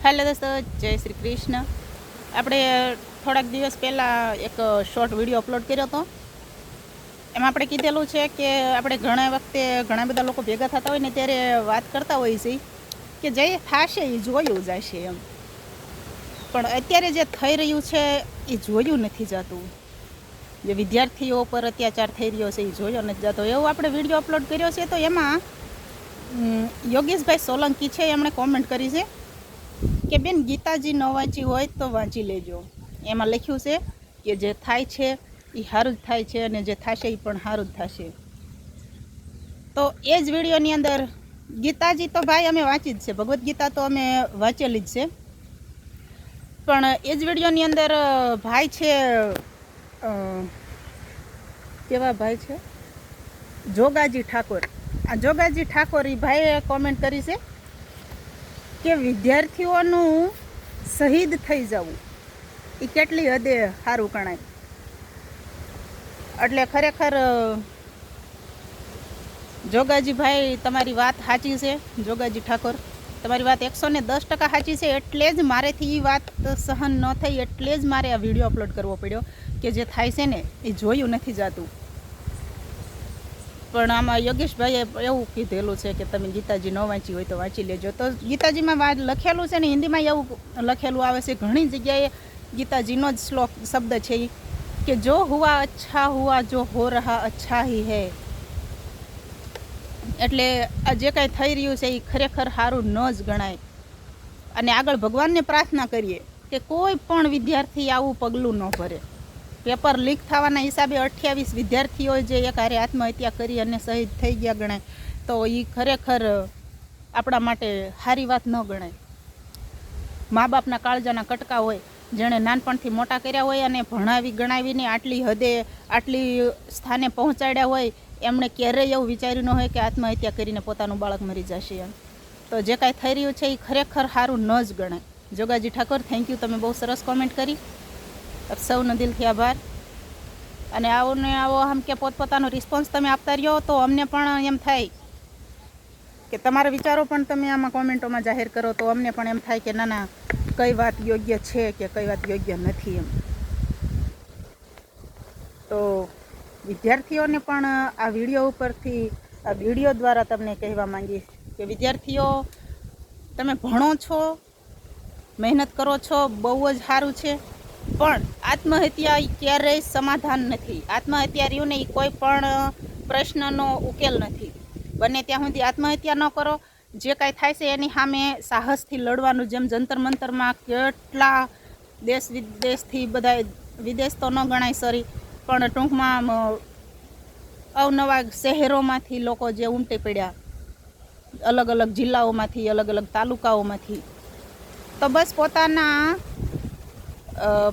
Hello દોસ્તો, જય શ્રી કૃષ્ણ. આપણે થોડાક દિવસ પહેલાં એક શોર્ટ વિડીયો અપલોડ કર્યો હતો. એમાં આપણે કીધેલું છે કે આપણે ઘણા વખતે ઘણા બધા લોકો ભેગા થતા હોય ને ત્યારે વાત કરતા હોઈએ છીએ કે જે થશે એ જોયું જશે એમ, પણ અત્યારે જે થઈ રહ્યું છે એ જોયું નથી જતું. જે વિદ્યાર્થીઓ પર અત્યાચાર થઈ રહ્યો છે એ જોયો નથી જતો, એવું આપણે વિડીયો અપલોડ કર્યો છે. તો એમાં યોગેશભાઈ સોલંકી છે, એમણે કોમેન્ટ કરી છે કે બેન, ગીતાજી ન વાંચી હોય તો વાંચી લેજો. એમાં લખ્યું છે કે જે થાય છે એ સારું જ થાય છે અને જે થશે એ પણ સારું જ થશે. તો એ જ વિડીયોની અંદર ગીતાજી તો ભાઈ અમે વાંચી જ છે, ભગવદ્ ગીતા તો અમે વાંચેલી જ છે, પણ એ જ વિડીયોની અંદર ભાઈ છે, કેવા ભાઈ છે, જોગાજી ઠાકોર. આ જોગાજી ઠાકોર એ ભાઈએ કોમેન્ટ કરી છે કે વિદ્યાર્થીઓનું શહીદ થઈ જવું એ કેટલી હદે સારું ગણાય. એટલે ખરેખર જોગાજીભાઈ, તમારી વાત સાચી છે. જોગાજી ઠાકોર, તમારી વાત 110% સાચી છે. એટલે જ મારેથી એ વાત સહન ન થઈ, એટલે જ મારે આ વિડીયો અપલોડ કરવો પડ્યો કે જે થાય છે ને એ જોયું નથી જતું. પણ આમાં યોગેશભાઈએ એવું કીધેલું છે કે તમે ગીતાજી ન વાંચી હોય તો વાંચી લેજો. તો ગીતાજીમાં વાત લખેલું છે ને, હિન્દીમાં એવું લખેલું આવે છે, ઘણી જગ્યાએ ગીતાજીનો જ શ્લોક શબ્દ છે કે જો હુઆ અચ્છા હુઆ, જો હો રહા અચ્છા હી હે. એટલે આ જે કાંઈ થઈ રહ્યું છે એ ખરેખર સારું ન જ ગણાય. અને આગળ ભગવાનને પ્રાર્થના કરીએ કે કોઈ પણ વિદ્યાર્થી આવું પગલું ન ભરે. પેપર લીક થવાના હિસાબે 28 વિદ્યાર્થીઓ જે એક હારે આત્મહત્યા કરી અને શહીદ થઈ ગયા ગણાય, તો એ ખરેખર આપણા માટે સારી વાત ન ગણાય. મા બાપના કાળજાના કટકા હોય, જેણે નાનપણથી મોટા કર્યા હોય અને ભણાવી ગણાવીને આટલી હદે આટલી સ્થાને પહોંચાડ્યા હોય, એમણે ક્યારેય એવું વિચાર્યું ન હોય કે આત્મહત્યા કરીને પોતાનું બાળક મરી જશે એમ. તો જે કાંઈ થઈ રહ્યું છે એ ખરેખર સારું ન જ ગણાય. જોગાજી ઠાકોર, થેન્ક યુ, તમે બહુ સરસ કોમેન્ટ કરી. સૌનો દિલથી આભાર. અને આવો ને આવો આમ કે પોતપોતાનો રિસ્પોન્સ તમે આપતા રહ્યો તો અમને પણ એમ થાય કે તમારા વિચારો પણ તમે આમાં કોમેન્ટોમાં જાહેર કરો, તો અમને પણ એમ થાય કે ના ના, કઈ વાત યોગ્ય છે કે કઈ વાત યોગ્ય નથી એમ. તો વિદ્યાર્થીઓને પણ આ વિડીયો ઉપરથી, આ વિડીયો દ્વારા તમને કહેવા માંગીશ કે વિદ્યાર્થીઓ, તમે ભણો છો, મહેનત કરો છો, બહુ જ સારું છે, પણ આત્મહત્યા ક્યારેય સમાધાન નથી. આત્મહત્યા રહ્યું ને એ કોઈ પણ પ્રશ્નનો ઉકેલ નથી. બને ત્યાં સુધી આત્મહત્યા ન કરો. જે કાંઈ થાય છે એની સામે સાહસથી લડવાનું. જેમ જંતર મંતરમાં કેટલા દેશ વિદેશથી બધા, વિદેશ તો ન ગણાય સરી, પણ ટૂંકમાં અવનવા શહેરોમાંથી લોકો જે ઉમટી પડ્યા, અલગ અલગ જિલ્લાઓમાંથી, અલગ અલગ તાલુકાઓમાંથી, તો બસ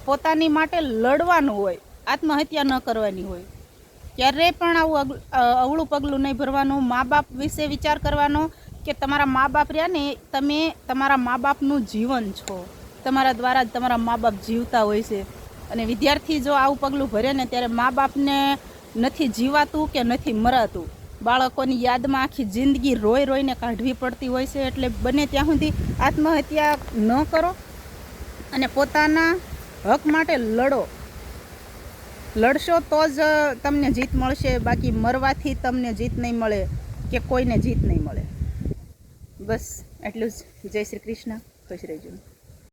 પોતાની માટે લડવાનું હોય, આત્મહત્યા ન કરવાની હોય. ક્યારેય પણ આવું અવળું પગલું નહીં ભરવાનું. મા બાપ વિશે વિચાર કરવાનો કે તમારા મા બાપ રહ્યા ને, તમે તમારા મા બાપનું જીવન છો, તમારા દ્વારા જ તમારા મા બાપ જીવતા હોય છે. અને વિદ્યાર્થી જો આવું પગલું ભરે ને, ત્યારે મા બાપને નથી જીવાતું કે નથી મરાતું. બાળકોની યાદમાં આખી જિંદગી રોઈ રોઈને કાઢવી પડતી હોય છે. એટલે બને ત્યાં સુધી આત્મહત્યા ન કરો અને પોતાના હક માટે લડો. લડશો તો જ તમને જીત મળશે, બાકી મરવાથી તમને જીત નહીં મળે કે કોઈને જીત નહીં મળે. બસ એટલું જ. જય શ્રી કૃષ્ણ. ખુશ રહેજો.